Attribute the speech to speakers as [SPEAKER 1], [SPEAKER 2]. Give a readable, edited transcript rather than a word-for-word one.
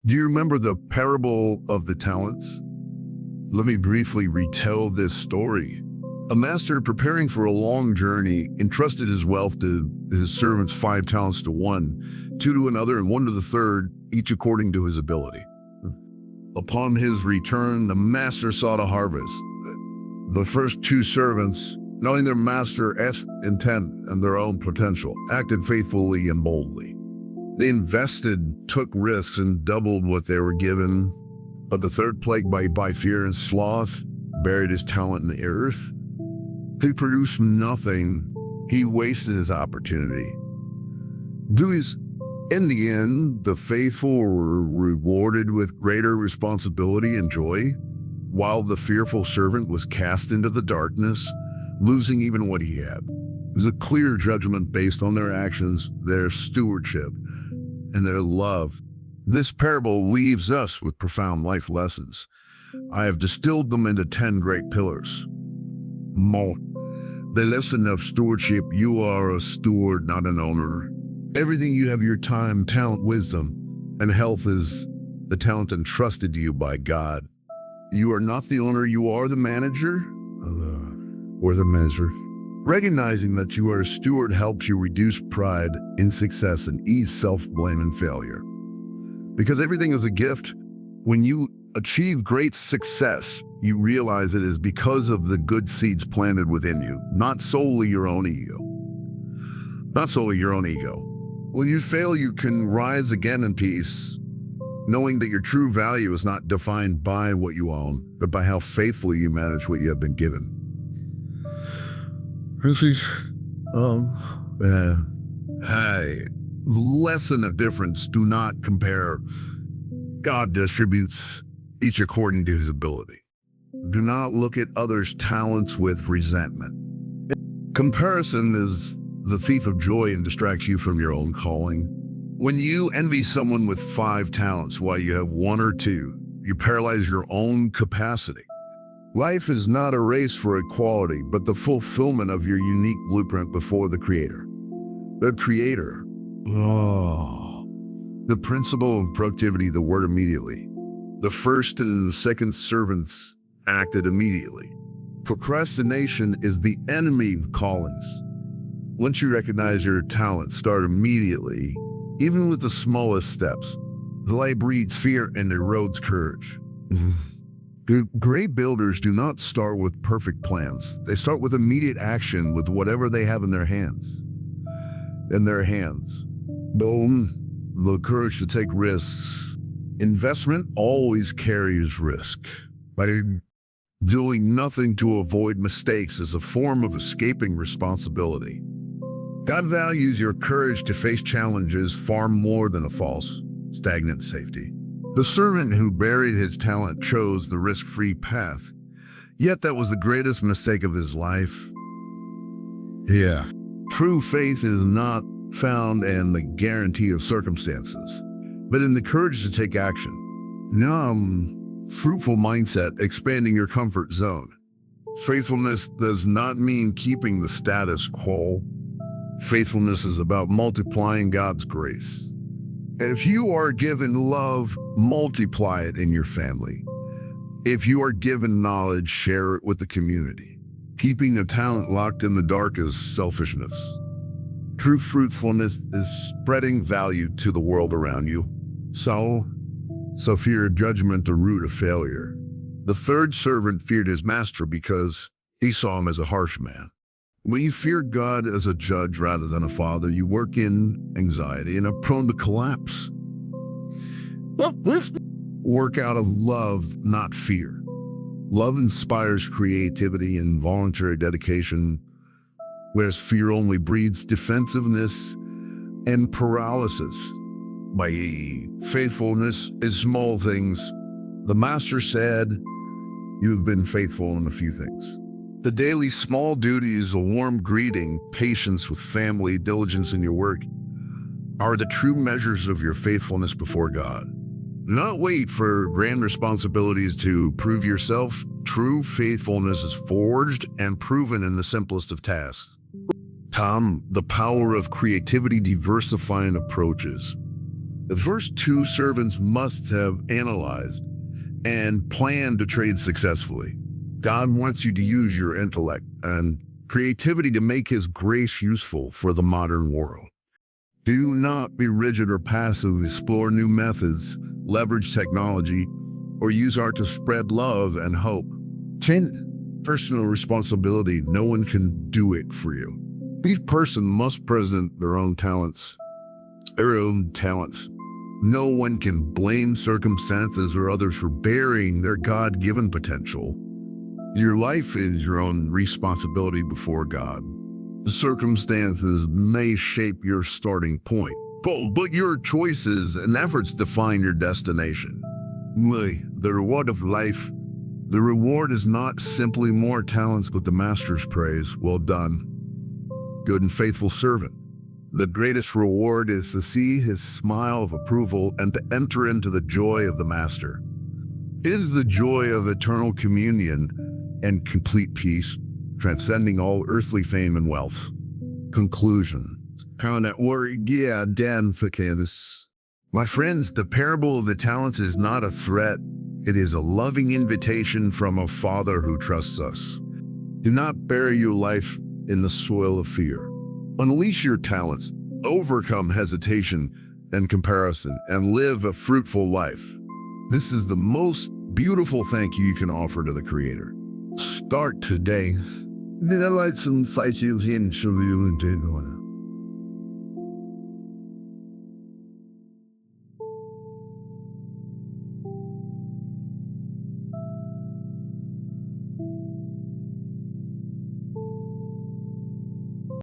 [SPEAKER 1] Do you remember the parable of the talents? Let me briefly retell this story. A master preparing for a long journey entrusted his wealth to his servants, 5 talents to one, 2 to another, and 1 to the third, each according to his ability. Upon his return, the master sought a harvest. The first 2 servants, knowing their master's intent and their own potential, acted faithfully and boldly. They invested, took risks, and doubled what they were given. But the third, plagued by fear and sloth, buried his talent in the earth. He produced nothing. He wasted his opportunity. In the end, the faithful were rewarded with greater responsibility and joy, while the fearful servant was cast into the darkness, losing even what he had. It was a clear judgment based on their actions, their stewardship, and their love. This parable leaves us with profound life lessons. I have distilled them into 10 great pillars. The lesson of stewardship: you are a steward, not an owner. Everything you have, your time, talent, wisdom, and health, is the talent entrusted to you by God. You are not the owner, you are the manager, or the measure. Recognizing that you are a steward helps you reduce pride in success and ease self-blame and failure. Because everything is a gift. When you achieve great success, you realize it is because of the good seeds planted within you, not solely your own ego. When you fail, you can rise again in peace, knowing that your true value is not defined by what you own, but by how faithfully you manage what you have been given. Lesson of difference: do not compare. God distributes each according to his ability. Do not look at others' talents with resentment. Comparison is the thief of joy and distracts you from your own calling. When you envy someone with 5 talents while you have 1 or 2, you paralyze your own capacity. Life is not a race for equality, but the fulfillment of your unique blueprint before the Creator. The Creator. The principle of productivity, the word immediately. The first and the second servants acted immediately. Procrastination is the enemy of callings. Once you recognize your talent, start immediately, even with the smallest steps. Delay breeds fear and erodes courage. Great builders do not start with perfect plans. They start with immediate action with whatever they have in their hands. Boom. The courage to take risks. Investment always carries risk. By doing nothing to avoid mistakes is a form of escaping responsibility. God values your courage to face challenges far more than a false, stagnant safety. The servant who buried his talent chose the risk-free path, yet that was the greatest mistake of his life. True faith is not found in the guarantee of circumstances, but in the courage to take action. Fruitful mindset: expanding your comfort zone. Faithfulness does not mean keeping the status quo. Faithfulness is about multiplying God's grace. If you are given love, multiply it in your family. If you are given knowledge, share it with the community. Keeping a talent locked in the dark is selfishness. True fruitfulness is spreading value to the world around you. So fear judgment, the root of failure. The third servant feared his master because he saw him as a harsh man. When you fear God as a judge rather than a father, you work in anxiety and are prone to collapse. Work out of love, not fear. Love inspires creativity and voluntary dedication, whereas fear only breeds defensiveness and paralysis. By faithfulness is small things. The master said, "You have been faithful in a few things." The daily small duties, a warm greeting, patience with family, diligence in your work, are the true measures of your faithfulness before God. Do not wait for grand responsibilities to prove yourself. True faithfulness is forged and proven in the simplest of tasks. The power of creativity, diversifying approaches. The first two servants must have analyzed and planned to trade successfully. God wants you to use your intellect and creativity to make his grace useful for the modern world. Do not be rigid or passive. Explore new methods, leverage technology, or use art to spread love and hope. 10. Personal responsibility. No one can do it for you. Each person must present their own talents. No one can blame circumstances or others for burying their God-given potential. Your life is your own responsibility before God. The circumstances may shape your starting point, but your choices and efforts define your destination. The reward of life. The reward is not simply more talents, but the master's praise. Well done, good and faithful servant. The greatest reward is to see his smile of approval and to enter into the joy of the master. It is the joy of eternal communion and complete peace, transcending all earthly fame and wealth. Conclusion. My friends, the parable of the talents is not a threat. It is a loving invitation from a Father who trusts us. Do not bury your life in the soil of fear. Unleash your talents, overcome hesitation and comparison, and live a fruitful life. This is the most beautiful thank you can offer to the Creator. Start today.